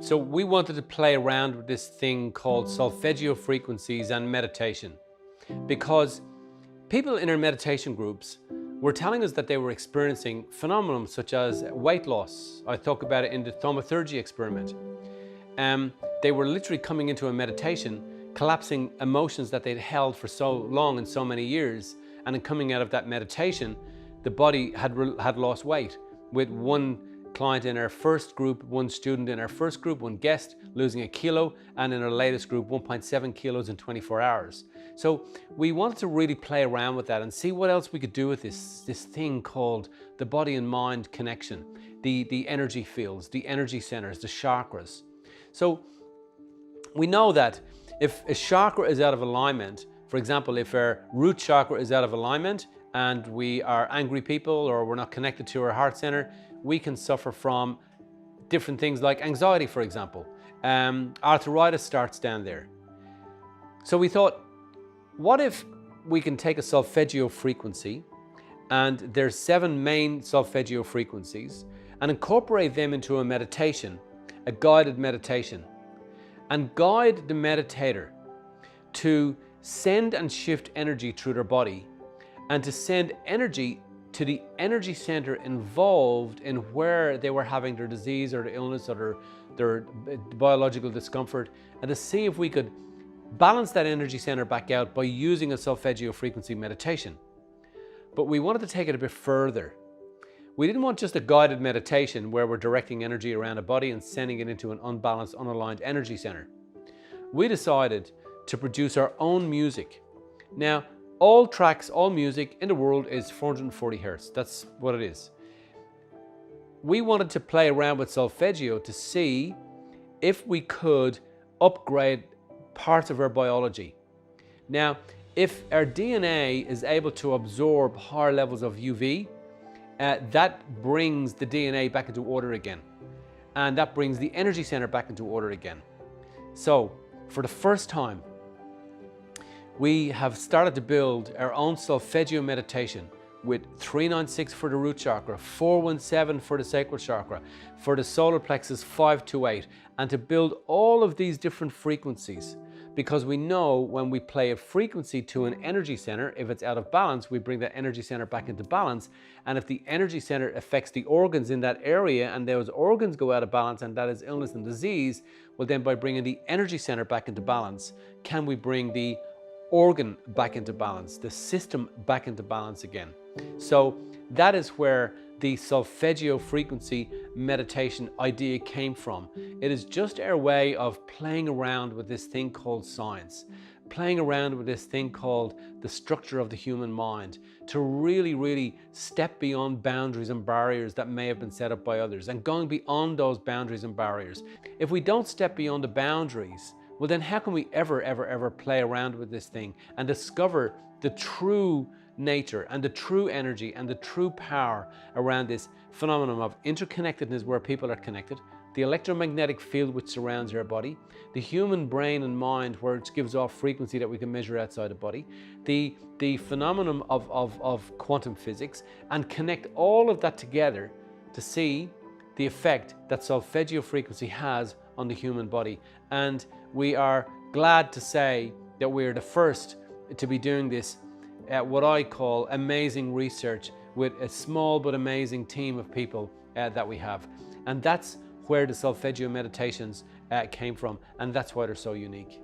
So we wanted to play around with this thing called solfeggio frequencies and meditation, because people in our meditation groups were telling us that they were experiencing phenomena such as weight loss. I talk about it in the thaumaturgy experiment. They were literally coming into a meditation, collapsing emotions that they'd held for so long and so many years, and then coming out of that meditation, the body had lost weight. With one client in our first group, one student in our first group, one guest losing 1 kilo, and in our latest group 1.7 kilos in 24 hours. So we wanted to really play around with that and see what else we could do with this thing called the body and mind connection, the energy fields, the energy centers, the chakras. So we know that if a chakra is out of alignment, for example, if our root chakra is out of alignment and we are angry people or we're not connected to our heart center, we can suffer from different things like anxiety, for example. Arthritis starts down there. So we thought, what if we can take a solfeggio frequency, and there's 7 main solfeggio frequencies, and incorporate them into a meditation, a guided meditation, and guide the meditator to send and shift energy through their body, and to send energy to the energy center involved in where they were having their disease or the illness or their biological discomfort, and to see if we could balance that energy center back out by using a solfeggio frequency meditation. But we wanted to take it a bit further. We didn't want just a guided meditation where we're directing energy around a body and sending it into an unbalanced, unaligned energy center. We decided to produce our own music. Now, all tracks, all music in the world is 440 hertz. That's what it is. We wanted to play around with solfeggio to see if we could upgrade parts of our biology. Now, if our DNA is able to absorb higher levels of UV, that brings the DNA back into order again. And that brings the energy center back into order again. So, for the first time, we have started to build our own solfeggio meditation with 396 for the root chakra, 417 for the sacral chakra, for the solar plexus 528, and to build all of these different frequencies, because we know when we play a frequency to an energy center, if it's out of balance, we bring that energy center back into balance. And if the energy center affects the organs in that area and those organs go out of balance, and that is illness and disease, well then by bringing the energy center back into balance, can we bring the organ back into balance, the system back into balance again. So that is where the solfeggio frequency meditation idea came from. It is just our way of playing around with this thing called science, playing around with this thing called the structure of the human mind, to really step beyond boundaries and barriers that may have been set up by others, and going beyond those boundaries and barriers. If we don't step beyond the boundaries, well then how can we ever play around with this thing and discover the true nature and the true energy and the true power around this phenomenon of interconnectedness, where people are connected, the electromagnetic field which surrounds our body, the human brain and mind which gives off frequency that we can measure outside the body, the phenomenon of quantum physics, and connect all of that together to see the effect that solfeggio frequency has on the human body. And we are glad to say that we are the first to be doing this at what I call amazing research with a small but amazing team of people that we have. And that's where the solfeggio meditations came from, and that's why they're so unique.